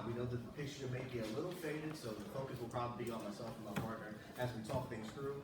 We know that the picture may be a little faded, so the focus will probably be on myself and my partner as we talk things through.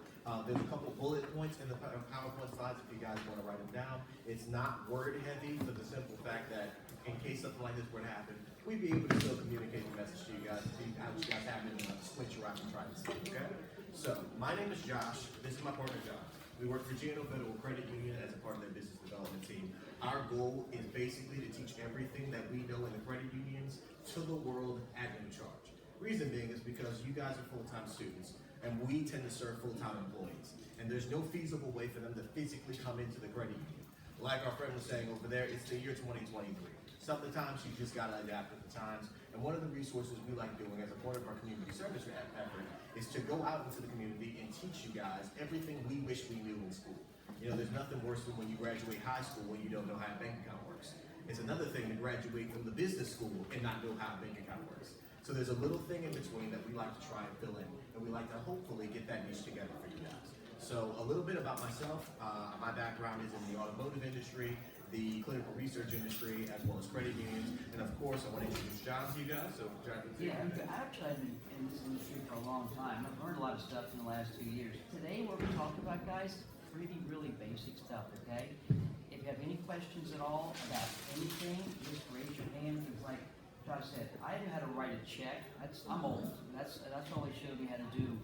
There's a couple bullet points in the PowerPoint slides if you guys want to write them down. It's not word heavy for the simple fact that in case something like this were to happen, we'd be able to still communicate the message to you guys, see how you guys have it, and switch your eyes and try to see, okay? So, my name is Josh. This is my partner, Josh. We work for GNO Federal Credit Union as a part of their business development team. Our goal is basically to teach everything that we know in the credit unions to the world at no charge. Reason being is because you guys are full-time students, and we tend to serve full-time employees. And there's no feasible way for them to physically come into the credit union. Like our friend was saying over there, it's the year 2023. Sometimes you just gotta adapt with the times. And one of the resources we like doing as a part of our community service effort is to go out into the community and teach you guys everything we wish we knew in school. You know, there's nothing worse than when you graduate high school and you don't know how a bank account works. It's another thing to graduate from the business school and not know how a bank account works. So there's a little thing in between that we like to try and fill in, and we like to hopefully get that niche together for you guys. So a little bit about myself. My background is in the automotive industry, the clinical research industry, as well as credit unions. And of course, I want to introduce John to you guys. So John, yeah, I've actually been in this industry for a long time. I've learned a lot of stuff in the last 2 years. Today, what we're talking about, guys, really basic stuff, okay? If you have any questions at all about anything, just raise your hand. Because like Josh said, I didn't know how to write a check. I'm old. That's all they showed me how to do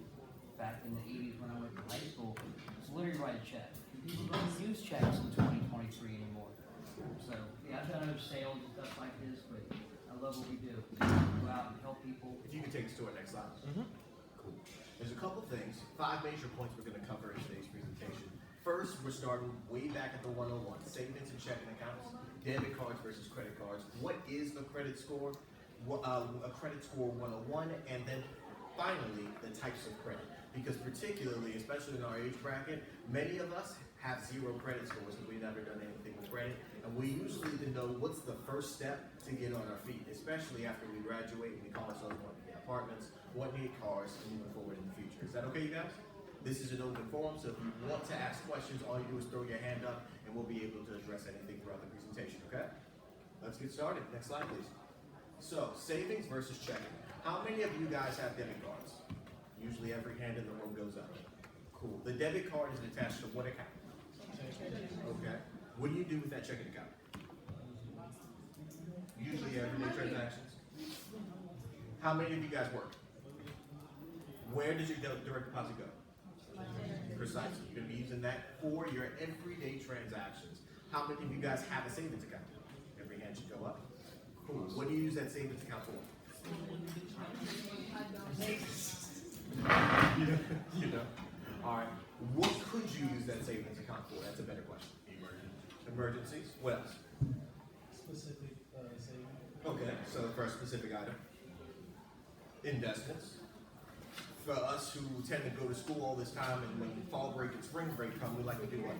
back in the 80s when I went to high school. It's literally write a check. People don't use checks in 2023 anymore. So, yeah, I've done other sales and stuff like this, but I love what we do. Go out and help people. If you could take us to our next slide. Cool. There's a couple things, 5 major points we're going to cover in today's presentation. First, we're starting way back at the 101, savings and checking accounts, debit cards versus credit cards. What is a credit score? A credit score 101, and then finally, the types of credit. Because particularly, especially in our age bracket, many of us have 0 credit scores because we've never done anything with credit. And we usually need to know what's the first step to get on our feet, especially after we graduate and we call ourselves wanting to get apartments, wanting to get cars, and moving forward in the future. Is that okay, you guys? This is an open forum, so if you want to ask questions, all you do is throw your hand up, and we'll be able to address anything throughout the presentation, okay? Let's get started. Next slide, please. So, savings versus checking. How many of you guys have debit cards? Usually every hand in the room goes up. Cool. The debit card is attached to what account? Okay. What do you do with that checking account? Usually everyday transactions. How many of you guys work? Where does your direct deposit go? Precisely. You're going to be using that for your everyday transactions. How many of you guys have a savings account? Every hand should go up. Cool. What do you use that savings account for? you know. All right. What could you use that savings account for? That's a better question. Emergencies. What else? Specific savings. Okay. So for a specific item. Investments. For us who tend to go to school all this time, and when fall break and spring break come, we like to do what?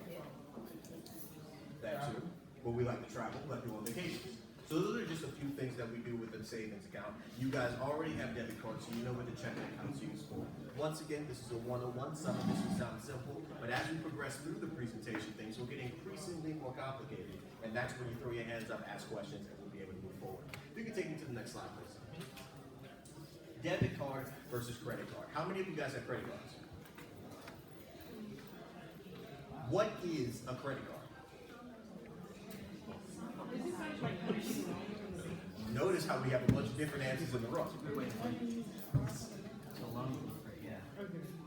That too. But we like to travel. We like to go on vacations. So those are just a few things that we do with a savings account. You guys already have debit cards, so you know what the checking account's used for. Once again, this is a 101. Some of this will sound simple, but as we progress through the presentation, things will get increasingly more complicated. And that's when you throw your hands up, ask questions, and we'll be able to move forward. If you can take me to the next slide, please. Debit card versus credit card. How many of you guys have credit cards? What is a credit card? Notice how we have a bunch of different answers in the row.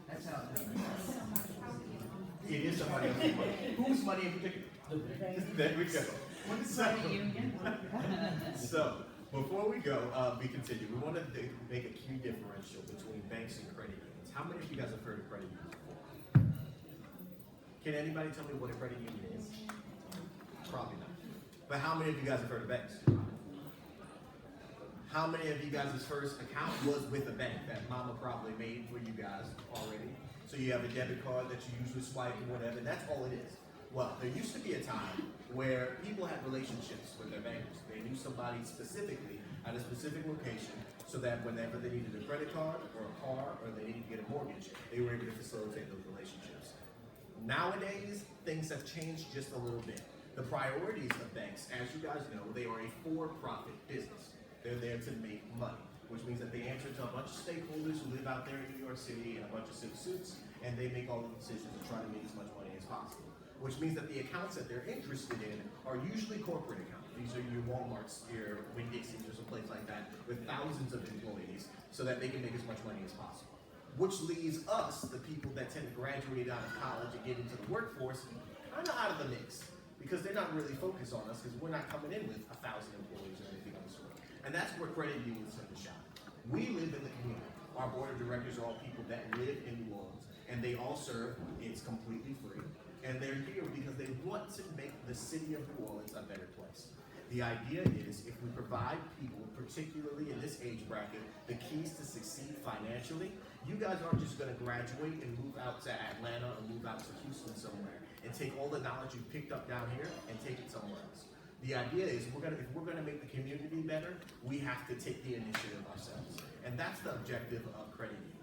That's how It is somebody else's money. Whose money in particular? There we go. So, before we go, we continue. We want to make a key differential between banks and credit unions. How many of you guys have heard of credit unions before? Can anybody tell me what a credit union is? Probably not. But how many of you guys have heard of banks? How many of you guys' first account was with a bank that mama probably made for you guys already? So you have a debit card that you usually swipe and whatever, and that's all it is. Well, there used to be a time where people had relationships with their bankers. They knew somebody specifically at a specific location so that whenever they needed a credit card or a car or they needed to get a mortgage, they were able to facilitate those relationships. Nowadays, things have changed just a little bit. The priorities of banks, as you guys know, they are a for-profit business. They're there to make money, which means that they answer to a bunch of stakeholders who live out there in New York City in a bunch of civil suits, and they make all the decisions to try to make as much money as possible. Which means that the accounts that they're interested in are usually corporate accounts. These are your Walmarts, your Winn-Dixie's, or some place like that with thousands of employees so that they can make as much money as possible. Which leaves us, the people that tend to graduate out of college and get into the workforce, kind of out of the mix because they're not really focused on us because we're not coming in with 1,000 employees or anything of the sort. And that's where credit unions tend to shine. We live in the community. Our board of directors are all people that live in New Orleans, and they all serve. It's completely free. And they're here because they want to make the city of New Orleans a better place. The idea is if we provide people, particularly in this age bracket, the keys to succeed financially, you guys aren't just going to graduate and move out to Atlanta or move out to Houston somewhere and take all the knowledge you've picked up down here and take it somewhere else. The idea is if we're going to make the community better, we have to take the initiative ourselves. And that's the objective of credit unions.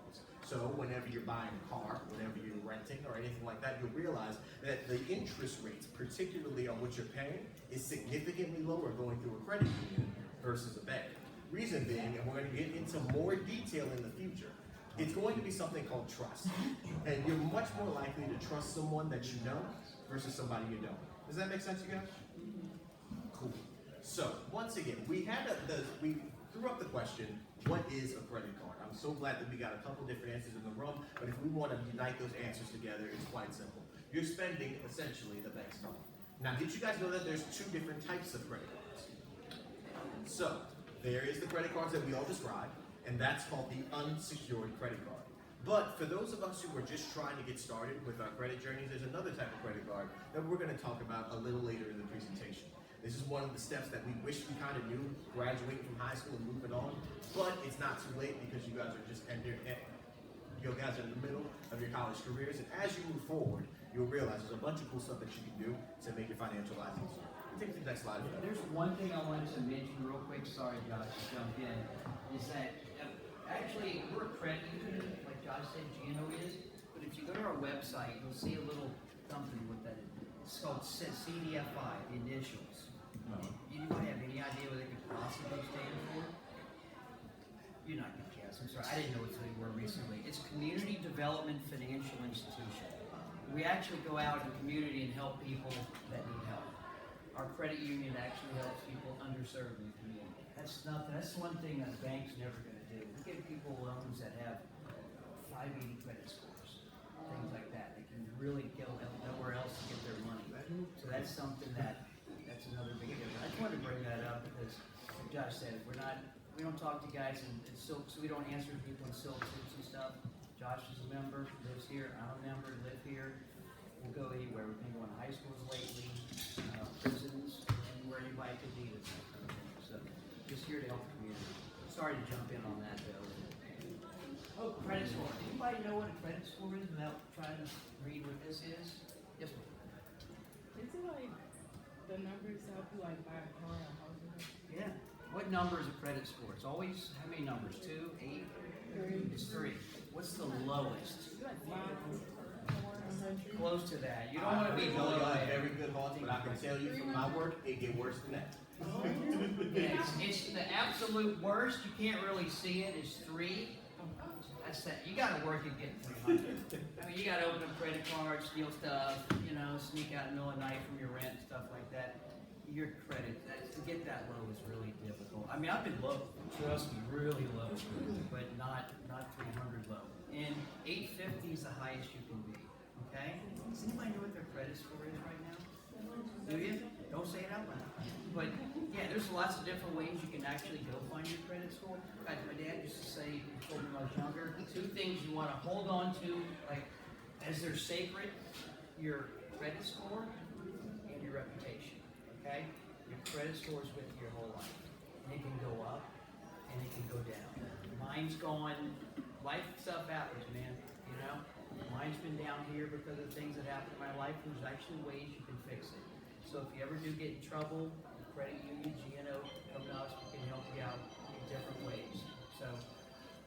So whenever you're buying a car, whenever you're renting or anything like that, you'll realize that the interest rates, particularly on what you're paying, is significantly lower going through a credit union versus a bank. Reason being, and we're going to get into more detail in the future, it's going to be something called trust. And you're much more likely to trust someone that you know versus somebody you don't. Does that make sense, you guys? Cool. So, once again, we threw up the question, what is a credit card? I'm so glad that we got a couple different answers in the room, but if we want to unite those answers together, it's quite simple. You're spending, essentially, the bank's money. Now, did you guys know that there's two different types of credit cards? So, there is the credit cards that we all described, and that's called the unsecured credit card. But for those of us who are just trying to get started with our credit journeys, there's another type of credit card that we're going to talk about a little later in the presentation. This is one of the steps that we wish we kind of knew, graduating from high school and moving on, but it's not too late because you guys are just in the middle of your college careers, and as you move forward, you'll realize there's a bunch of cool stuff that you can do to make your financial life easier. Take the next slide. There's one thing I wanted to mention real quick, sorry Josh, to jump in, is that actually we're a credit union, like Josh said, GNO is, but if you go to our website, you'll see a little company with that. It's called CDFI, the initials. You don't have any idea what they could possibly stand for? You're not gonna guess, I'm sorry, I didn't know what they were recently. It's Community Development Financial Institution. We actually go out in the community and help people that need help. Our credit union actually helps people underserved in the community. That's one thing that a bank's never gonna do. We give people loans that have 580 credit scores, things like that. They can really go nowhere else to get their money. So that's something that's another big difference. I just wanted to bring that up because, like Josh said, we don't talk to guys in silk, so we don't answer people in silk suits and stuff. Josh is a member, lives here. I'm a member, live here. We'll go anywhere. We've been going to high schools lately, prisons, anywhere anybody could need us. So just here to help the community. Sorry to jump in on that though. Oh, credit score. Anybody know what a credit score is without trying to read what this is? Yes, ma'am. Is it like the numbers help you like buy a car or house? Yeah. What number is a credit score? It's always, how many numbers? 2, 8? 3. It's 3. What's the lowest? Like 400. Close to that. You don't want to be I below know y'all have that. very good hearts, but I can tell you from my work, it get worse than that. Yeah, it's the absolute worst. You can't really see it. Is 3. That's that. You got to work at getting 300. I mean, you got to open up credit cards, steal stuff, sneak out in the middle of the night from your rent and stuff like that. Your credit, to get that low is really difficult. I mean, I've been low, trust me, really low, but not 300 low. And 850 is the highest you can be. Okay? Does anybody know what their credit score is right now? Do you? Don't say it out loud. But yeah, there's lots of different ways you can actually go find your credit score. Guys, my dad used to say, he told me when I was younger, 2 things you want to hold on to, like as they're sacred: your credit score and your reputation. Okay? Your credit score is with you your whole life. And it can go up and it can go down. Mine's gone, life stuff happens, man. Mine's been down here because of things that happened in my life. There's actually ways you can fix it. So if you ever do get in trouble, credit union, GNO, come to us, we can help you out in different ways. So,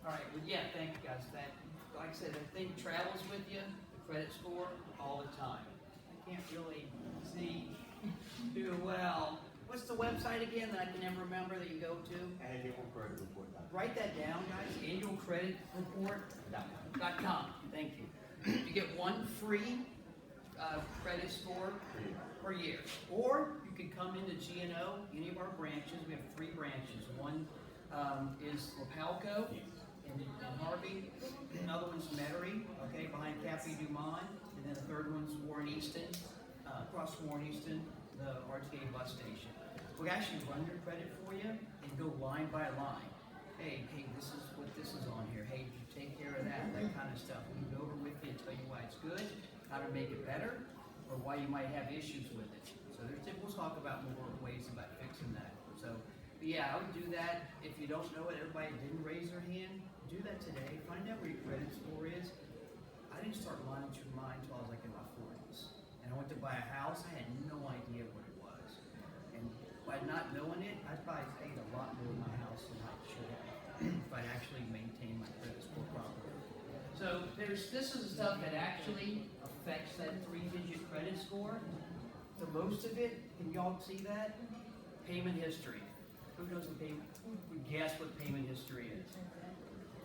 all right, well, yeah, thank you guys. Like I said, the thing travels with you, the credit score, all the time. I can't really see too well, What's the website again that I can never remember that you go to? Annualcreditreport.com. Write that down, guys. Annualcreditreport.com. Thank you. You get one free credit score per year. Or you can come into GNO, any of our branches. We have 3 branches. One is Lapalco in Harvey. Another one's Metairie, okay, behind Cafe Du Monde. And then the third one's Warren Easton, across from Warren Easton, the RTA bus station. We actually run your credit for you and go line by line. Hey, this is what this is on here. Hey, did you take care of that? That kind of stuff. We go over with you and tell you why it's good, how to make it better, or why you might have issues with it. So we'll talk about more ways about fixing that. So, but yeah, I would do that. If you don't know it, everybody didn't raise their hand, do that today. Find out where your credit score is. I didn't start monitoring mine until I was like in my 40s. And I went to buy a house, I had no idea what it was. And by not knowing it, I probably paid a lot more in my house than I should have if I'd actually maintained my credit score properly. So this is the stuff that actually affects that 3-digit credit score. The most of it, can y'all see that? Payment history. Who knows what payment? Who would guess what payment history is?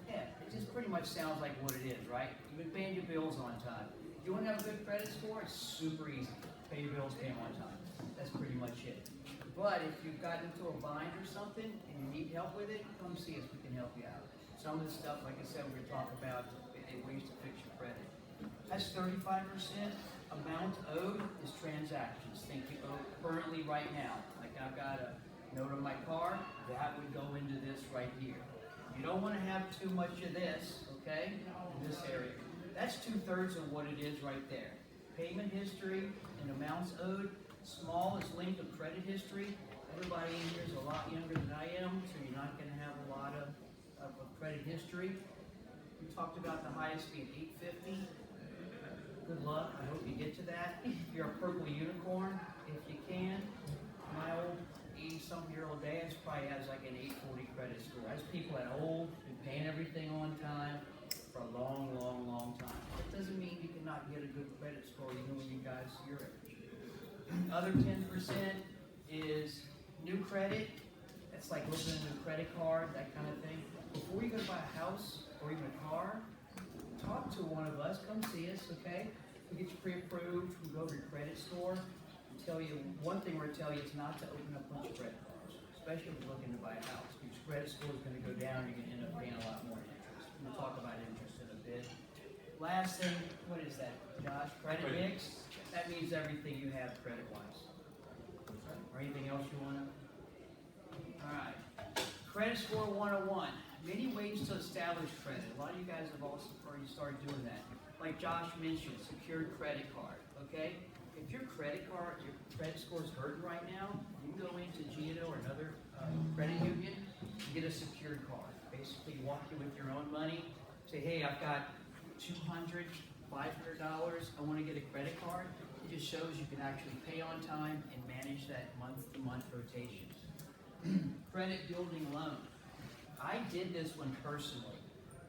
Yeah, it just pretty much sounds like what it is, right? You've been paying your bills on time. You want to have a good credit score? It's super easy. Pay your bills, pay them on time. That's pretty much it. But if you've gotten into a bind or something and you need help with it, come see us. We can help you out. Some of the stuff, like I said, we're going to talk about ways to fix your credit. That's 35%. Amount owed is transactions. Think you owe currently right now. Like I've got a note on my car, that would go into this right here. You don't want to have too much of this, okay, in this area. That's 2/3 of what it is right there. Payment history and amounts owed. Small is linked to credit history. Everybody in here is a lot younger than I am, so you're not going to have a lot of credit history. We talked about the highest being 850. Good luck. I hope you get to that. You're a purple unicorn, if you can. My old 80-something-year-old dad probably has like an 840 credit score. That's people that old, been paying everything on time for a long, long, long time. That doesn't mean you cannot get a good credit score, even when you guys your age. Other 10% is new credit. That's like looking at a new credit card, that kind of thing. Before you go to buy a house or even a car, talk to one of us. Come see us, okay? We'll get you pre-approved. We'll go over your credit score. Tell you one thing we're going to tell you is not to open up a bunch of credit cards, especially if you're looking to buy a house. Your credit score is going to go down. You're going to end up paying a lot more interest. We'll talk about interest in a bit. Last thing, what is that, Josh? Credit mix. That means everything you have credit-wise. Or anything else you want to? All right. Credit score 101. Many ways to establish credit. A lot of you guys have also already started doing that. Like Josh mentioned, secured credit card. Okay. If your credit score is hurting right now, you can go into GNO or another credit union and get a secured card. Basically, walk you with your own money. Say, hey, I've got $200, $500. I want to get a credit card. It just shows you can actually pay on time and manage that month-to-month rotation. Credit building loan. I did this one personally.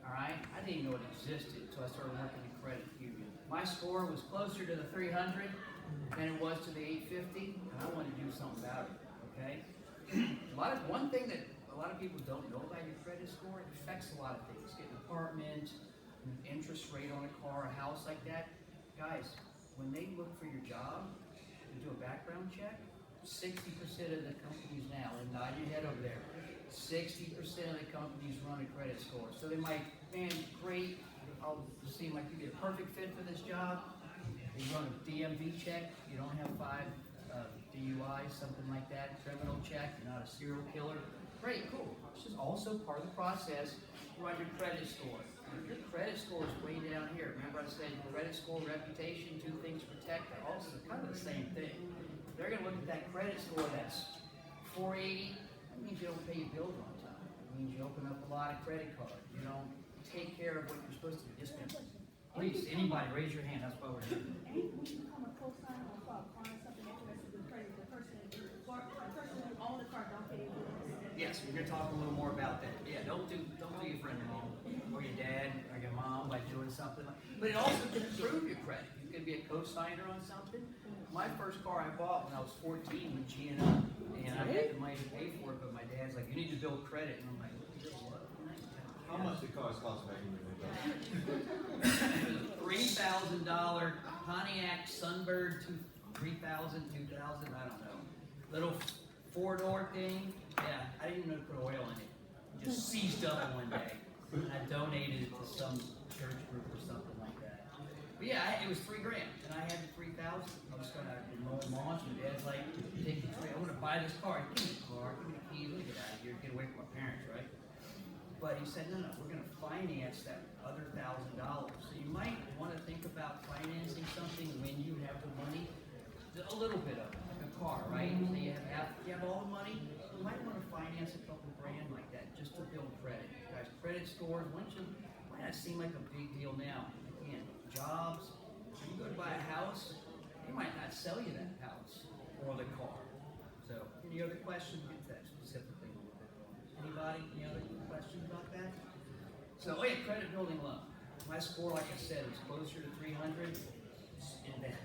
All right, I didn't even know it existed until I started working in credit union. My score was closer to the 300 than it was to the 850, and I wanted to do something about it. Okay. One thing that a lot of people don't know about your credit score, it affects a lot of things. Get an apartment, an interest rate on a car, a house like that. Guys, when they look for your job and do a background check, 60% of the companies now, and nod your head over there, 60% of the companies run a credit score. So they might, man, great, I'll seem like you'd be a perfect fit for this job. They run a DMV check, you don't have 5 DUIs, something like that, criminal check, you're not a serial killer. Great, cool. This is also part of the process. Run your credit score. If your credit score is way down here, remember I said credit score, reputation, 2 things to protect, they're also kind of the same thing. They're going to look at that credit score that's 480. That means you don't pay your bills on time. It means you open up a lot of credit cards. You don't take care of what you're supposed to do. Yes, ma'am. Please, anybody, raise your hand. That's what we're doing. When you become a co-signer or for a car or something that you have to credit, the person who owns the car don't pay your bills. Yes, we're going to talk a little more about that. Yeah, don't do your friend wrong, or your dad, or your mom by doing something. But it also can improve your credit. You could be a co-signer on something. my first car I bought when I was 14 with GNO, and I had the money to pay for it, but my dad's like, you need to build credit, and I'm like, what? How much did cars cost back in the day? $3,000 Pontiac Sunbird, 3,000, 2,000, I don't know. Little 4-door thing. Yeah, I didn't even know to put oil in it. Just seized up one day. And I donated it to some church group or something like that. But yeah, it was $3,000, and I had the 3,000. I was gonna mow launch, and Dad's like, take the tree. I want to buy this car. Give me the car. Give me the keys. Let me get out of here. Get away from my parents, right? But he said, no, we're going to finance that other $1,000. So you might want to think about financing something when you have the money, a little bit of it, like a car, right? So you have all the money, you might want to finance a couple grand like that just to build credit. Guys, credit scores, might not seem like a big deal now. Again, jobs, when you go to buy a house, they might not sell you that house or the car. So, any other questions? Get that specifically a little bit more. Anybody? Any other questions about that? So, oh yeah, credit building loan. My score, like I said, was closer to 300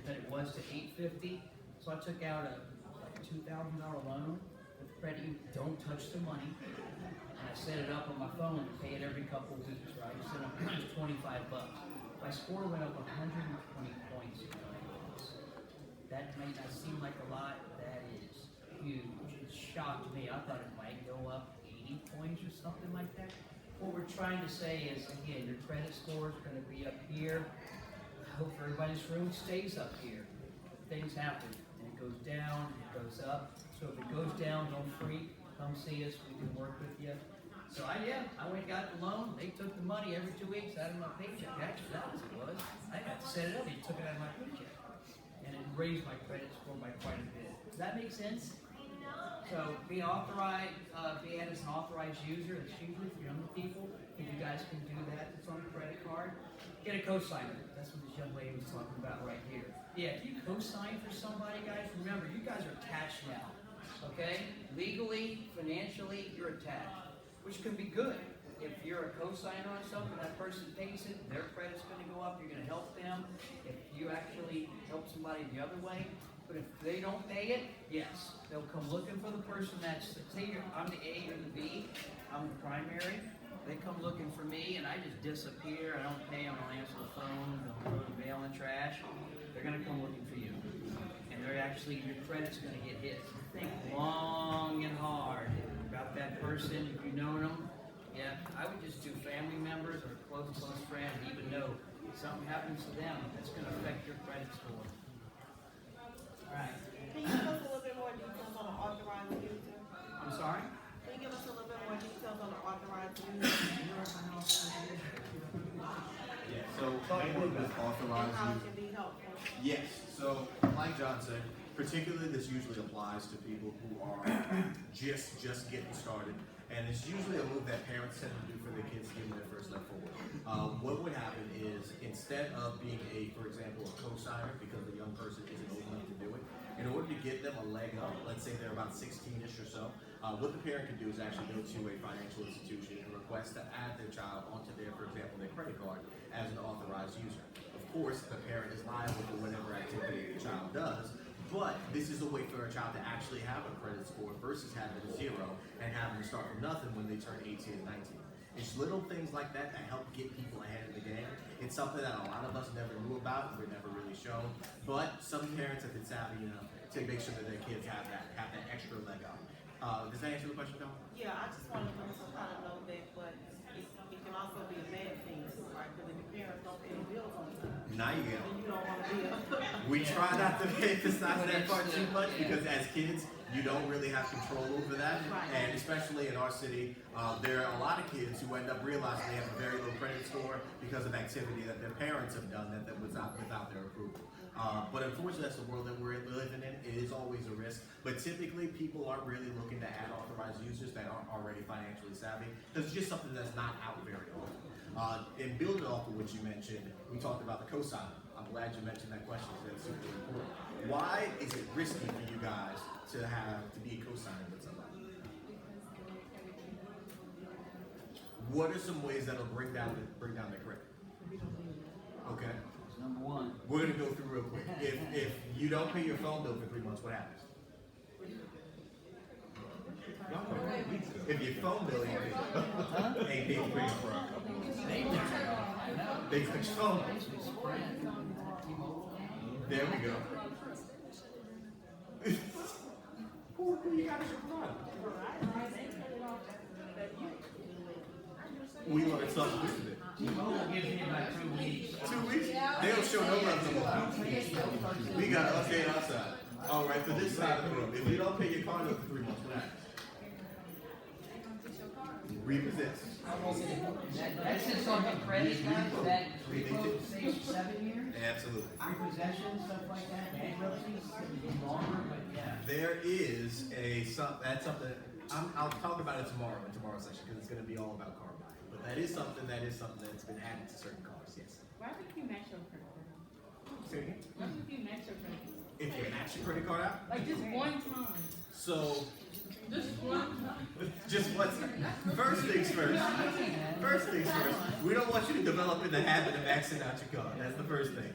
than it was to 850. So I took out a $2,000 loan with credit. You don't touch the money. And I set it up on my phone to pay it every couple of weeks, right? I set up $25. My score went up 120 points. That may not seem like a lot. That is huge. It shocked me. I thought it might go up 80 points or something like that. What we're trying to say is, again, your credit score is going to be up here. I hope everybody's room stays up here. Things happen, and it goes down, it goes up. So if it goes down, don't freak. Come see us. We can work with you. So I went and got the loan. They took the money every 2 weeks out of my paycheck. Actually, that was what it was. I got to set it up. They took it out of my paycheck. And it raised my credit score by quite a bit. Does that make sense? So be authorized, be added as an authorized user. It's usually for younger people. If you guys can do that, it's on a credit card. Get a cosigner. That's what this young lady was talking about right here. Yeah, if you cosign for somebody, guys, remember, you guys are attached now. Okay? Legally, financially, you're attached, which can be good. If you're a cosigner on something, that person pays it, their credit's going to go up, you're going to help them. If you actually help somebody the other way, but if they don't pay it, yes, they'll come looking for the person that's, say I'm the A or the B, I'm the primary, they come looking for me and I just disappear, I don't pay them, I'll answer the phone, they'll throw the mail in the trash, they're going to come looking for you. And they're actually, your credit's going to get hit. Think long and hard about that person, if you know them. Yeah, I would just do family members or close friends, even though if something happens to them, that's going to affect your credit score. Right. Can you give us a little bit more details on the authorized user? I'm sorry? Can you give us a little bit more details on the authorized user? Yeah, so mainly with authorized And how it users. can be helpful? Yes, so like John said, particularly this usually applies to people who are just getting started. And it's usually a move that parents tend to do for their kids to give them their first step forward. What would happen is, instead of being for example, a co-signer, because the young person isn't old enough to do it, in order to get them a leg up, let's say they're about 16-ish or so, what the parent can do is actually go to a financial institution and request to add their child onto their, for example, their credit card as an authorized user. Of course, the parent is liable for whatever activity the child does, but this is a way for a child to actually have a credit score versus having a zero and having to start from nothing when they turn 18 and 19. It's little things like that that help get people ahead of the game. It's something that a lot of us never knew about and we're never really shown. But some parents have been savvy enough to make sure that their kids have that extra leg up. Does that answer the question, Tom? Yeah, I just wanted them to kind of know that, but it can also be a bad thing too, right? Because if the parents don't pay the bills on time, Now you then you don't want to be a We try not to emphasize that part too much because as kids, you don't really have control over that. Right. And especially in our city, there are a lot of kids who end up realizing they have a very low credit score because of activity that their parents have done that was without their approval. But unfortunately, that's the world that we're living in. It is always a risk. But typically, people aren't really looking to add authorized users that aren't already financially savvy. Because it's just something that's not out very often. In building off of what you mentioned, we talked about the cosigner. I'm glad you mentioned that question because that's super important. Why is it risky for you guys to be a cosigner with somebody? What are some ways that'll bring down the credit? Okay. number one. We're gonna go through real quick. If you don't pay your phone bill for 3 months, what happens? If your phone bill ain't paid, ain't paid for 3 months, they fix your phone. There we go. Who you got as your provider? We learned something new today. T-Mobile gives me about 2 weeks. 2 weeks? They don't show no love no more. We got to update our side. All right, for this side of the room, if you don't pay your car note for 3 months, what happens? Repossess. That sits on the credit card, that repo stays for 7 years. Absolutely. Repossession, stuff like that, bankruptcies, longer, but yeah. There is that's something, I'll talk about it tomorrow in tomorrow's session because it's going to be all about car buying. But that is something that's been added to certain cars, yes. Why would you match your credit card? Say it again. Why would you match your credit card? If you match your credit card out, Like just one time. so Just one time. just what's first things first. First things first. We don't want you to develop in the habit of maxing out your car. That's the first thing.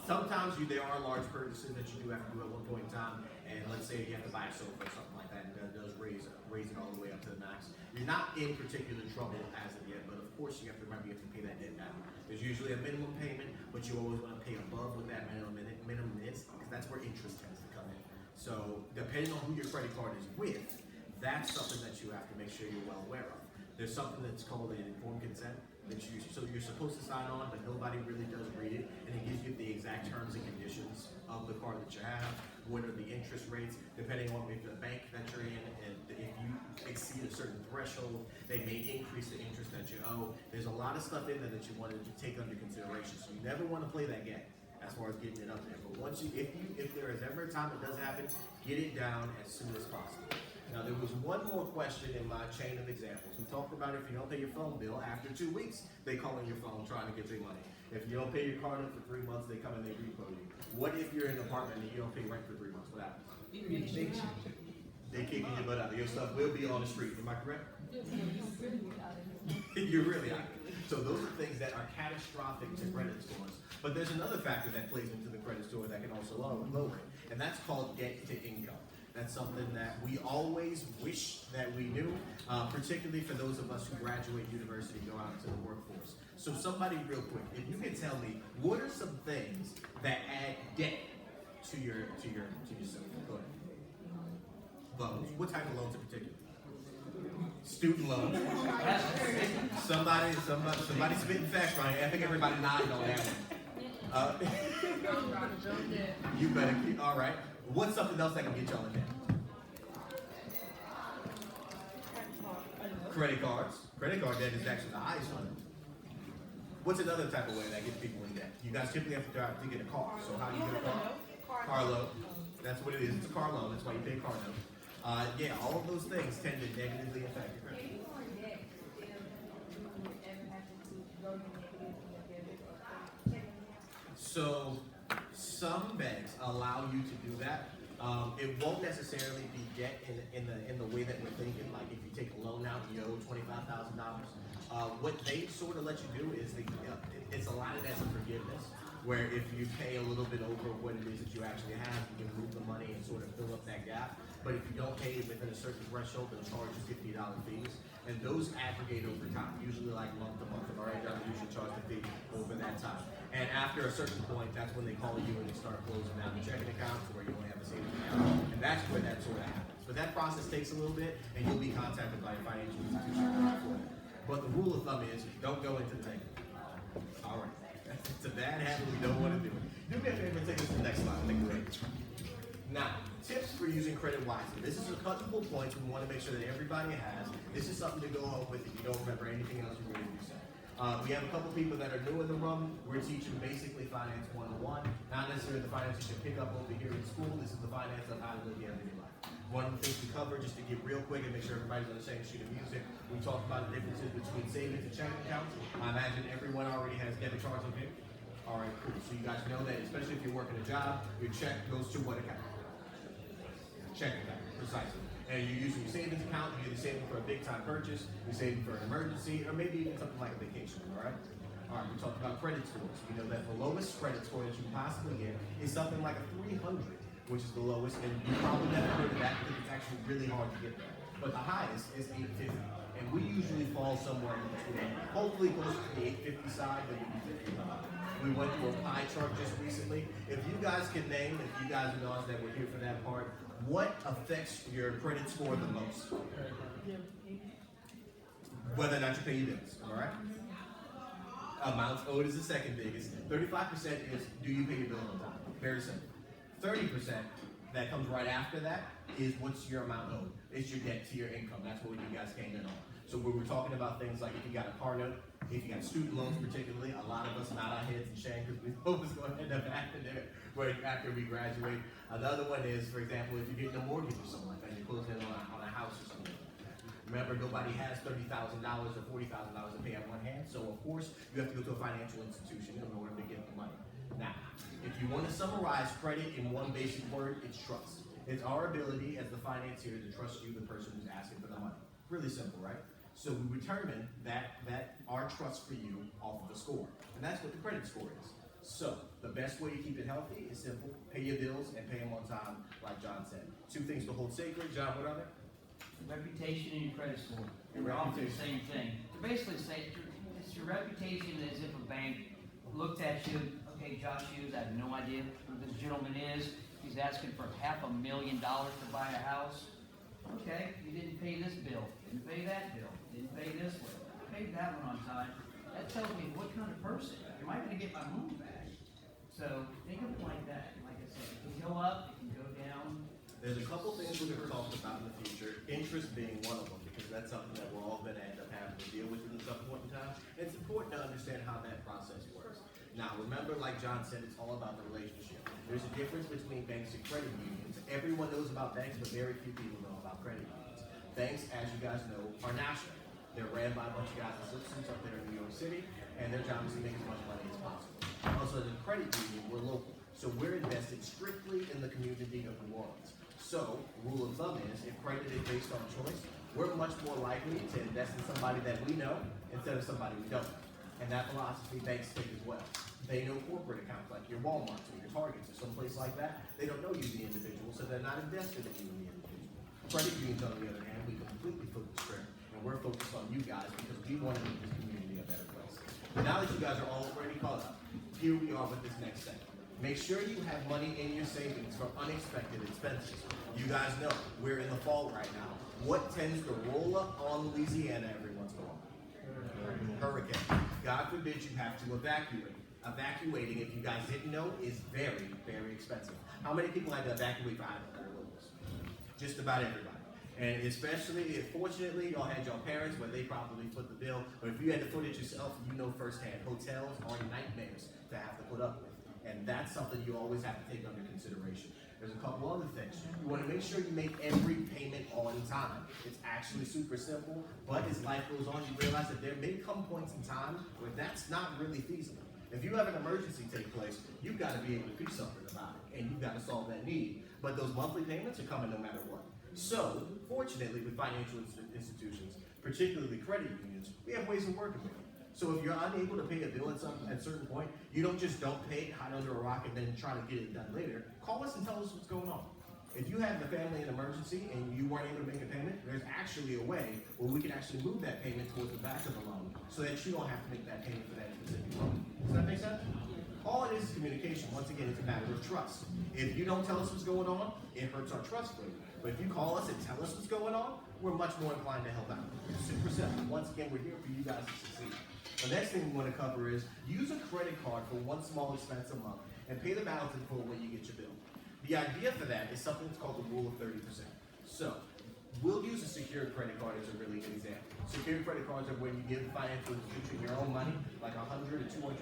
Sometimes there are large purchases that you do have to do at one point in time. And let's say you have to buy a sofa or something like that, and that does raise it all the way up to the max. You're not in particular trouble as of yet, but of course you have to remember you have to pay that debt back. There's usually a minimum payment, but you always want to pay above what that minimum is, because that's where interest tends to come in. So depending on who your credit card is with, that's something that you have to make sure you're well aware of. There's something that's called an informed consent so you're supposed to sign on, but nobody really does read it, and it gives you the exact terms and conditions of the card that you have. What are the interest rates, depending on if the bank that you're in, and if you exceed a certain threshold, they may increase the interest that you owe. There's a lot of stuff in there that you want to take under consideration, so you never want to play that game as far as getting it up there. But if there is ever a time it does happen, get it down as soon as possible. Now, there was one more question in my chain of examples. We talked about if you don't pay your phone bill, after 2 weeks, they call on your phone trying to get their money. If you don't pay your car note for 3 months, they come and they repo you. What if you're in an apartment and you don't pay rent for 3 months? What happens? They kicking your butt out. Your stuff will be on the street. Am I correct? You're really out. So those are things that are catastrophic to credit scores. But there's another factor that plays into the credit score that can also lower it, and that's called debt to income. That's something that we always wish that we knew, particularly for those of us who graduate university and go out into the workforce. So somebody real quick, if you can tell me, what are some things that add debt to yourself? Go ahead. Loans. What type of loans in particular? Student loans. Somebody spitting facts right here. I think everybody nodding on that one. You better keep, all right. What's something else that can get y'all in debt? Credit cards. Credit card debt is actually the highest one. What's another type of way that gets people in debt? You guys typically have to get a car. So how do you get a car? Car loan. That's what it is. It's a car loan. That's why you pay a car note. Yeah, all of those things tend to negatively affect your credit. So some banks allow you to do that. It won't necessarily be debt in the way that we're thinking. Like if you take a loan out, you owe $25,000. What they sort of let you do is it's allotted as a forgiveness, where if you pay a little bit over what it is that you actually have, you can move the money and sort of fill up that gap. But if you don't pay it within a certain threshold, they'll charge you $50 fees. And those aggregate over time, usually like month to month. All right, they'll usually charge the fee over that time. And after a certain point, that's when they call you and they start closing down the checking accounts where you only have a savings account. And that's where that sort of happens. But that process takes a little bit, and you'll be contacted by a financial institution for it. But the rule of thumb is don't go into the bank. All right. It's a bad habit. We don't want to do it. Do me a favor and take us to the next slide. Thank you. Now, tips for using credit wisely. This is a couple points we want to make sure that everybody has. This is something to go home with if you don't remember anything else you really do say. We have a couple people that are new in the room. We're teaching basically finance 101. Not necessarily the finance you should pick up over here in school. This is the finance of how to live the everyday life. One of the things we cover, just to get real quick and make sure everybody's on the same sheet of music, we talked about the differences between savings and checking accounts. I imagine everyone already has debit cards on here. All right, cool. So you guys know that, especially if you're working a job, your check goes to what account? Checking account, precisely. And you're using your savings account, you're either saving for a big time purchase, you're saving for an emergency, or maybe even something like a vacation, all right? All right, we talked about credit scores. We know that the lowest credit score that you can possibly get is something like a 300, which is the lowest, and you probably never heard of that because it's actually really hard to get there. But the highest is 850, and we usually fall somewhere in between, hopefully closer to the 850 side than the 850. We went through a pie chart just recently. If you guys can name, if you guys are the ones that were here for that part, what affects your credit score the most? Whether or not you pay your bills, all right? Amounts owed is the second biggest. 35% is, do you pay your bill on time? Very simple. 30% that comes right after that is, what's your amount owed? It's your debt to your income. That's what you guys came in on. So we were talking about things like if you got a car note, if you got student loans particularly, a lot of us nod our heads in shame because we know what's going to end up happening there after we graduate. Another one is, for example, if you're getting a mortgage or something like that, you're closing in on a house or something. Remember, nobody has $30,000 or $40,000 to pay at one hand, so of course you have to go to a financial institution in order to get the money. Now, if you want to summarize credit in one basic word, it's trust. It's our ability as the financier to trust you, the person who's asking for the money. Really simple, right? So we determine that our trust for you off of the score, and that's what the credit score is. So the best way to keep it healthy is simple: pay your bills and pay them on time, like John said. Two things to hold sacred. John, what are they? Reputation and your credit score. They're often the same thing. To basically say it's your reputation as if a bank looked at you, okay, Josh Hughes, I have no idea who this gentleman is. He's asking for $500,000 to buy a house. Okay, you didn't pay this bill, didn't pay that bill, didn't pay this one, paid that one on time. That tells me what kind of person. Am I going to get my money back? So think of it like that. Like I said, it can go up, it can go down. There's a couple things we're going to talk about in the future, interest being one of them, because that's something that we're all going to end up having to deal with at some point in time. And it's important to understand how that process works. Now, remember, like John said, it's all about the relationship. There's a difference between banks and credit unions. Everyone knows about banks, but very few people know about credit unions. Banks, as you guys know, are national. They're ran by a bunch of guys in citizens up there in New York City, and their job is to make as much money as possible. Also, as a credit union, we're local. So we're invested strictly in the community of New Orleans. So, rule of thumb is, if credit is based on choice, we're much more likely to invest in somebody that we know instead of somebody we don't know. And that philosophy banks take as well. They know corporate accounts like your Walmarts or your Targets or someplace like that. They don't know you, the individual, so they're not invested in you, the individual. Credit unions, on the other hand, we completely flip the script, and we're focused on you guys because we want to make this community a better place. But now that you guys are already caught up, here we are with this next step. Make sure you have money in your savings for unexpected expenses. You guys know we're in the fall right now. What tends to roll up on Louisiana every once in a while? Hurricane. God forbid you have to evacuate. Evacuating, if you guys didn't know, is very, very expensive. How many people had to evacuate for high-water levels? Just about everybody. And especially, fortunately, y'all had your parents where they probably foot the bill. But if you had to foot it yourself, you know firsthand, hotels are nightmares to have to put up with. And that's something you always have to take under consideration. There's a couple other things. You want to make sure you make every payment on time. It's actually super simple, but as life goes on, you realize that there may come points in time where that's not really feasible. If you have an emergency take place, you've got to be able to do something about it, and you've got to solve that need. But those monthly payments are coming no matter what. So, fortunately, with financial institutions, particularly credit unions, we have ways of working with them. So if you're unable to pay a bill at a certain point, you don't just don't pay it, hide under a rock, and then try to get it done later. Call us and tell us what's going on. If you have the family in emergency and you weren't able to make a payment, there's actually a way where we can actually move that payment towards the back of the loan so that you don't have to make that payment for that specific loan. Does that make sense? All it is communication. Once again, it's a matter of trust. If you don't tell us what's going on, it hurts our trust for you. But if you call us and tell us what's going on, we're much more inclined to help out. It's super simple. Once again, we're here for you guys to succeed. The next thing we want to cover is use a credit card for one small expense a month and pay the balance in full when you get your bill. The idea for that is something that's called the rule of 30%. So we'll use a secured credit card as a really good example. Secured credit cards are when you give the financial institution your own money, like $100 or $200.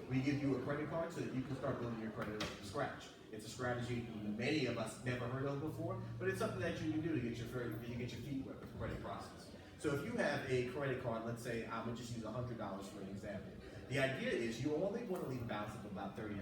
We give you a credit card so that you can start building your credit up from scratch. It's a strategy many of us never heard of before, but it's something that you can do to get your feet wet with the credit process. So if you have a credit card, let's say I'm gonna just use $100 for an example. The idea is you only want to leave a balance of about $30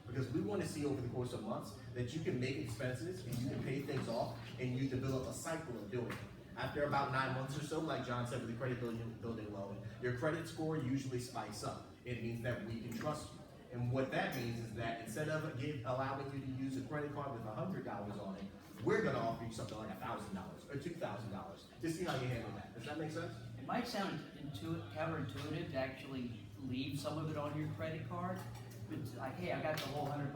because we want to see over the course of months that you can make expenses and you can pay things off and you develop a cycle of doing it. After about 9 months or so, like John said with the credit building loan, your credit score usually spikes up. It means that we can trust you. And what that means is that instead of allowing you to use a credit card with $100 on it, we're gonna offer you something like $1,000 or $2,000 to see how you handle that. Does that make sense? It might sound counterintuitive to actually leave some of it on your credit card, but like, hey, I got the whole $100,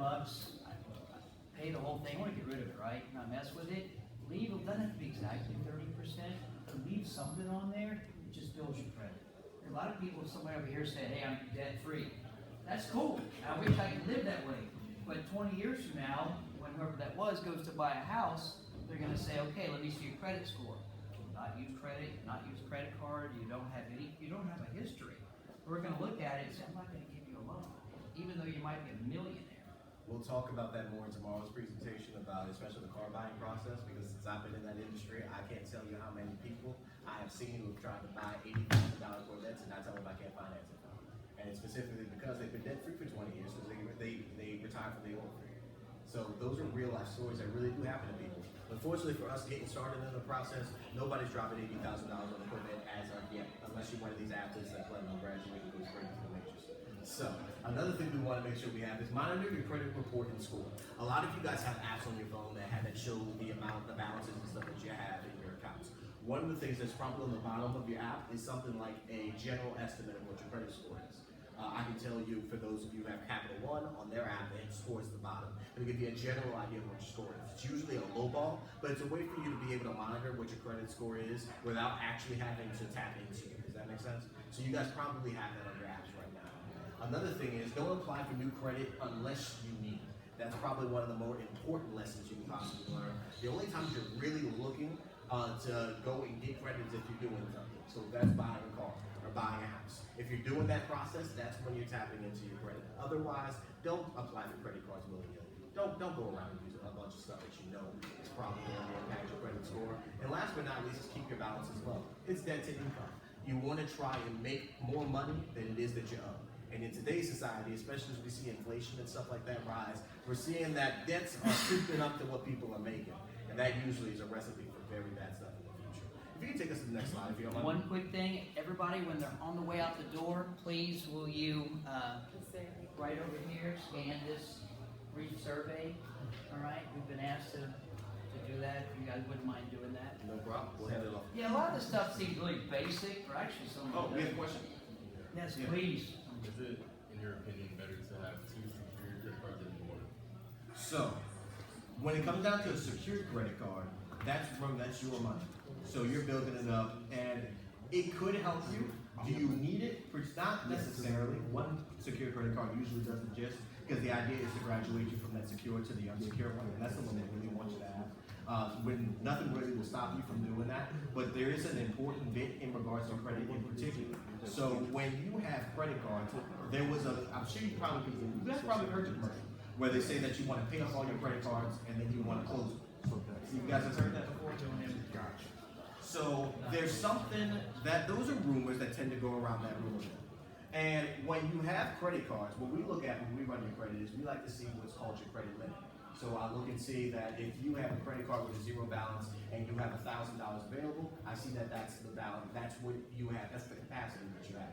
I pay the whole thing, I wanna get rid of it, right? Not mess with it. Leave, it doesn't have to be exactly 30%, but leave something on there, it just builds your credit. A lot of people, somewhere over here say, hey, I'm debt free. That's cool, I wish I could live that way. But 20 years from now, when whoever that was goes to buy a house, they're gonna say, okay, let me see your credit score. Not use credit, not use credit card, you don't have a history. We're gonna look at it and say, I'm not gonna give you a loan, even though you might be a millionaire. We'll talk about that more in tomorrow's presentation about especially the car buying process, because since I've been in that industry, I can't tell you how many people I have seen who have tried to buy $80,000 Corvettes and I tell them I can't finance it. And it's specifically because they've been debt free for 20 years because they retired from the oil field. So those are real life stories that really do happen to people. Unfortunately for us getting started in the process, nobody's dropping $80,000 on the Corvette as of yet, unless you're one of these athletes that plan on graduating and goes straight to the majors. So, another thing we want to make sure we have is monitor your credit report and score. A lot of you guys have apps on your phone that show the amount, the balances and stuff that you have in your accounts. One of the things that's probably on the bottom of your app is something like a general estimate of what your credit score is. I can tell you, for those of you who have Capital One on their app, it scores the bottom. It'll give you a general idea of what your score is. It's usually a low ball, but it's a way for you to be able to monitor what your credit score is without actually having to tap into it. Does that make sense? So you guys probably have that on your apps right now. Another thing is, don't apply for new credit unless you need it. That's probably one of the more important lessons you can possibly learn. The only time you're really looking to go and get credit is if you're doing something. So that's buying a car or buying a house. If you're doing that process, that's when you're tapping into your credit. Otherwise, don't apply for credit cards willy-nilly. Don't go around using a bunch of stuff that you know is probably going to impact your credit score. And last but not least, is keep your balances low. It's debt to income. You want to try and make more money than it is that you owe. And in today's society, especially as we see inflation and stuff like that rise, we're seeing that debts are creeping up to what people are making. And that usually is a recipe for very bad stuff in the future. If you can take us to the next slide, if you don't mind. One quick thing, everybody, when they're on the way out the door, please will you, right over here, scan this brief survey, all right? We've been asked to do that, if you guys wouldn't mind doing that. No problem. We'll hand it off. Yeah, a lot of this stuff seems really basic, or actually some of Oh, it we have a question? Yes, Yeah. please. Is it, in your opinion, better to have two secured credit cards than one? So, when it comes down to a secured credit card, that's your money. So you're building it up, and it could help you. Do you need it? Not necessarily. One secured credit card usually doesn't just, because the idea is to graduate you from that secure to the unsecured one, and that's the one they really want you to have. When nothing really will stop you from doing that, but there is an important bit in regards to credit in particular. So when you have credit cards, there was I'm sure you guys probably heard the commercial where they say that you want to pay off all your credit cards and then you want to close them. So you guys have heard that before? So there's something that those are rumors that tend to go around that rumor. And when you have credit cards, what we look at when we run your credit is we like to see what's called your credit limit. So I look and see that if you have a credit card with a zero balance and you have $1,000 available, I see that that's the balance, that's what you have, that's the capacity that you have.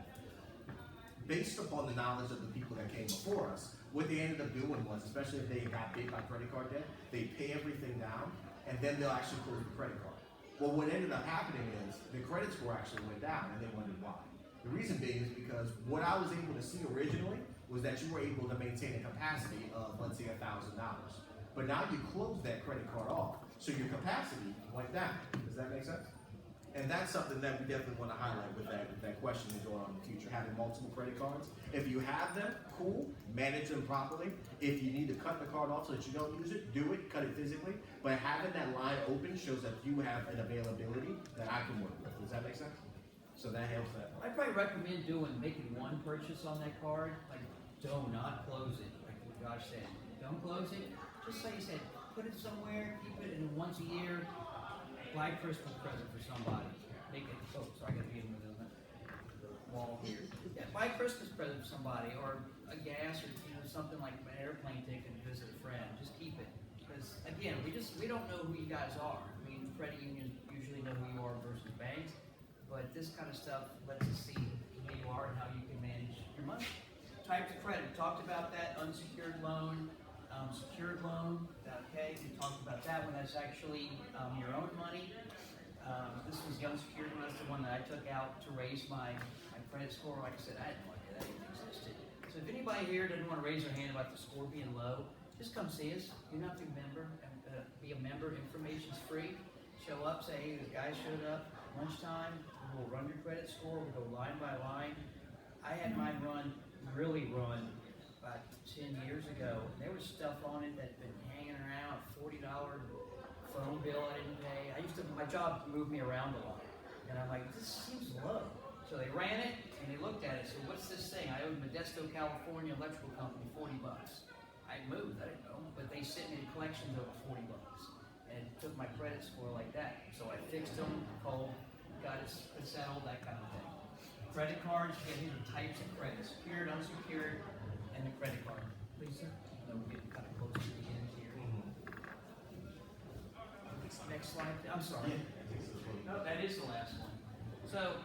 Based upon the knowledge of the people that came before us, what they ended up doing was, especially if they got bit by credit card debt, they pay everything down and then they'll actually close the credit card. Well, what ended up happening is the credit score actually went down and they wondered why. The reason being is because what I was able to see originally was that you were able to maintain a capacity of, let's say, $1,000. But now you close that credit card off, so your capacity went down. Does that make sense? And that's something that we definitely want to highlight with that question is going on in the future, having multiple credit cards. If you have them, cool, manage them properly. If you need to cut the card off so that you don't use it, do it, cut it physically. But having that line open shows that you have an availability that I can work with. Does that make sense? So that helps that. I'd probably recommend making one purchase on that card, like do not close it, like what Josh said. Don't close it. Just like you said, put it somewhere, keep it, and once a year, buy a Christmas present for somebody. Make it, oh, sorry, I gotta be in the wall here. Yeah, buy a Christmas present for somebody, or a gas, or something like an airplane ticket to visit a friend. Just keep it, because again, we don't know who you guys are. I mean, credit unions usually know who you are versus banks, but this kind of stuff lets us see who you are and how you can manage your money. Types of credit, we talked about that, unsecured loan, secured loan, okay, we talked about that one, that's actually your own money. This was the unsecured one, that's the one that I took out to raise my credit score. Like I said, I had no idea that even existed. So if anybody here doesn't want to raise their hand about the score being low, just come see us. You don't have to be a member, information's free. Show up, say, hey, this guy showed up, lunchtime, we'll run your credit score, we'll go line by line. I had mine really run about 10 years ago. There was stuff on it that's been hanging around, $40 phone bill I didn't pay. My job moved me around a lot. And I'm like, this seems low. So they ran it and they looked at it. So what's this thing? I owed Modesto, California Electrical Company $40. I moved, I didn't know, but they sent me collections over $40 and took my credit score like that. So I fixed them, called, got it settled, that kind of thing. Credit cards, you have types of credit, secured, unsecured, and the credit card. Please, sir. No, we're getting kind of close to the end here. Next slide. I'm sorry. No, that is the last one. So,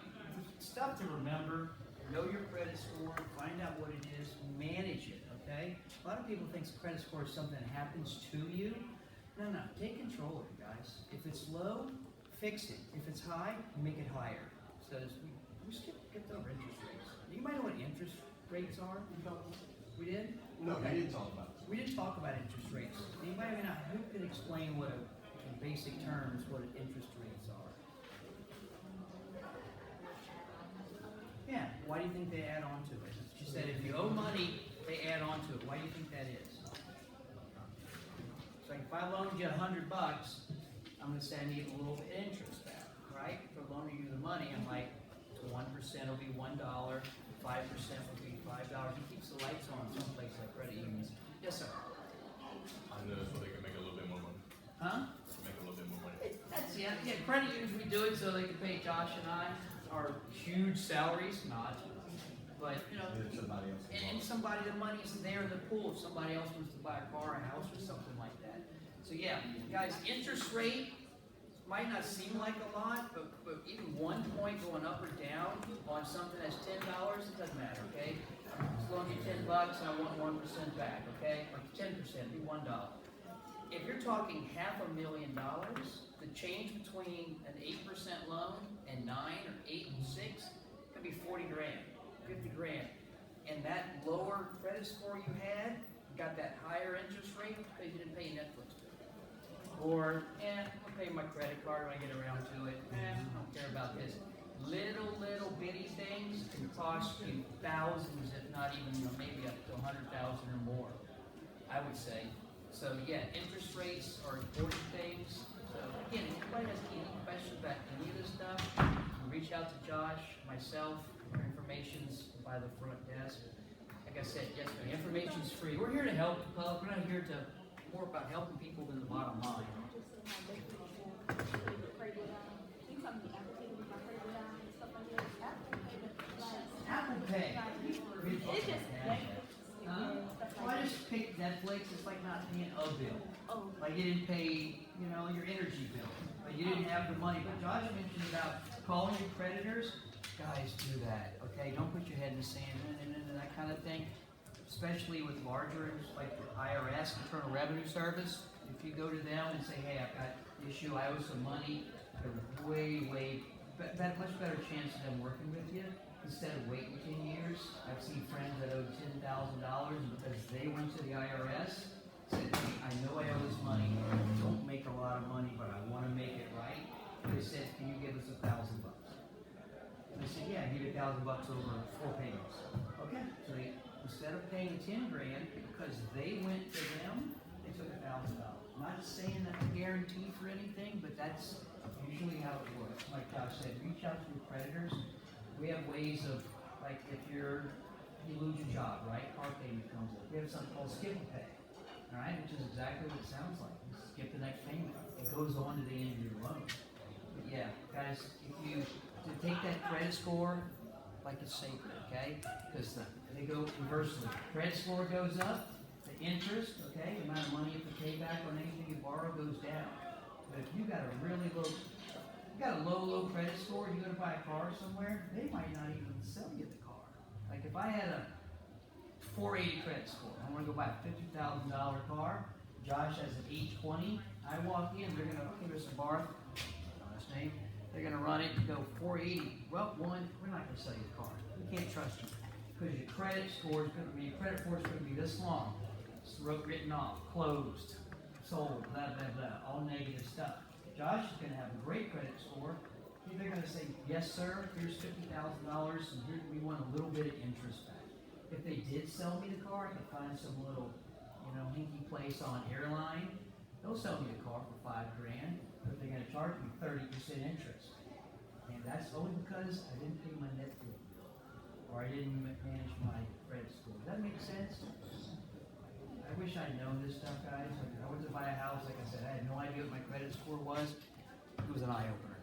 stuff to remember, know your credit score, find out what it is, manage it, okay? A lot of people think credit score is something that happens to you. No, take control of it, guys. If it's low, fix it. If it's high, make it higher. So we skipped over interest rates. Anybody know what interest rates are? We did? No, we didn't talk about it. We didn't talk about interest rates. Anybody know who can explain what in basic terms what interest rates are? Yeah, why do you think they add on to it? She said if you owe money, they add on to it. Why do you think that is? So if I loaned you $100, I'm going to say I need a little bit of interest back, right? For loaning you the money, I'm like, 1% will be $1, 5% will be $5. He keeps the lights on some places like credit unions. Yes, sir. I know, so they can make a little bit more money. Huh? Make a little bit more money. That's yeah. Credit unions, we do it so they can pay Josh and I our huge salaries, not. But you know, Somebody else. and somebody, the money's there in the pool. If somebody else wants to buy a car, a house, or something like that. So yeah, guys, interest rate might not seem like a lot, but even 1 point going up or down on something that's $10, it doesn't matter, okay? As long as you $10, I want 1% back, okay? Or 10%, be $1. If you're talking $500,000, the change between an 8% loan and 9 or 8 and 6 could be 40 grand, 50 grand. And that lower credit score you had, you got that higher interest rate because you didn't pay Netflix bill. Or, I'll pay my credit card when I get around to it. I don't care about this. Little bitty things can cost you thousands, if not even, maybe up to 100,000 or more, I would say. So yeah, interest rates are important things. So again, if anybody has any questions about any of this stuff, reach out to Josh, myself. Our information's by the front desk. Like I said yesterday, information's free. We're here to help the public. We're not here to more about helping people than the bottom line. Apple Pay. It's just Well, I just picked Netflix. It's like not paying a bill. Oh. Like you didn't pay, your energy bill, but you didn't have the money. But Josh mentioned about calling your creditors. Guys, do that. Okay, don't put your head in the sand and that kind of thing. Especially with larger, like the IRS, Internal Revenue Service. If you go to them and say, hey, I've got an issue, I owe some money, they're much better chance of them working with you instead of waiting 10 years. I've seen friends that owed $10,000 because they went to the IRS, said, hey, I know I owe this money, I don't make a lot of money, but I want to make it right. They said, can you give us $1,000? And they said, yeah, give you $1,000 over 4 payments. Okay, so they, instead of paying 10 grand, because they went to them, they took $1,000. Not saying that's a guarantee for anything, but that's usually how it works. Like Josh said, reach out to your creditors. We have ways of, like if you lose your job, right? Car payment comes up. We have something called skip pay, all right? Which is exactly what it sounds like. You skip the next payment. It goes on to the end of your loan. But yeah, guys, if you to take that credit score like it's sacred, okay? Because they go inversely. Credit score goes up, the interest, okay, the amount of money you have to pay back on anything you borrow goes down. But if you got a really low, you got a low credit score, and you go to buy a car somewhere, they might not even sell you the car. Like if I had a 480 credit score, I want to go buy a $50,000 car. Josh has an 820. I walk in, they're gonna, okay, Mr. Barth, last name, they're gonna run it and go 480. Well, one, we're not gonna sell you the car. We can't trust you because your credit score is gonna be, your credit score is gonna be this long. It's written off, closed, sold, blah blah blah, all negative stuff. Josh is gonna have a great credit score. They're gonna say, yes sir, here's $50,000 and here we want a little bit of interest back. If they did sell me the car, I could find some little, hinky place on airline. They'll sell me the car for $5,000, but they're gonna charge me 30% interest. And that's only because I didn't pay my net bill, or I didn't manage my credit score. Does that make sense? I wish I'd known this stuff, guys. Like, I went to buy a house, like I said, I had no idea what my credit score was. It was an eye-opener.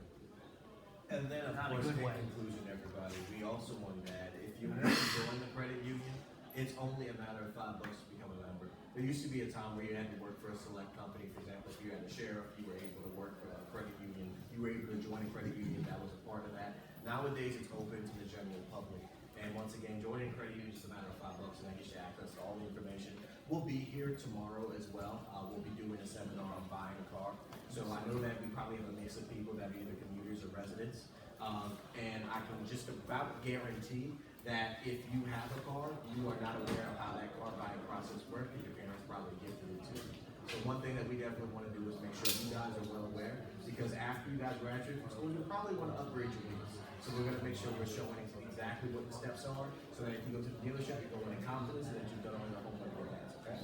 And then, of Not a course, good in way. conclusion, everybody, we also want to add, if you want to join the credit union, it's only a matter of $5 to become a member. There used to be a time where you had to work for a select company. For example, if you had a sheriff, you were able to work for a credit union. You were able to join a credit union that was a part of that. Nowadays, it's open to the general public. And once again, joining a credit union is a matter of $5, and that gets you access to all the information. We'll be here tomorrow as well. We'll be doing a seminar on buying a car. So I know that we probably have a mix of people that are either commuters or residents. And I can just about guarantee that if you have a car, you are not aware of how that car buying process works, and your parents probably gifted it to you. So one thing that we definitely want to do is make sure you guys are well aware, because after you guys graduate from school, you probably want to upgrade your wheels. So we're going to make sure we're showing exactly what the steps are, so that if you go to the dealership, you go in confidence that you've done all your homework in advance, okay?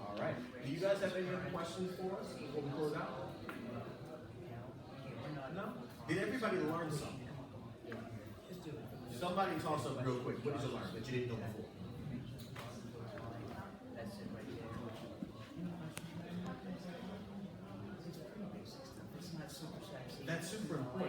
All right. Do you guys have any other questions for us before we close out? No? Did everybody learn something? Somebody toss up real quick. What did you learn that you didn't know before? That's it right there. It's pretty basic stuff. It's not super sexy. That's super important.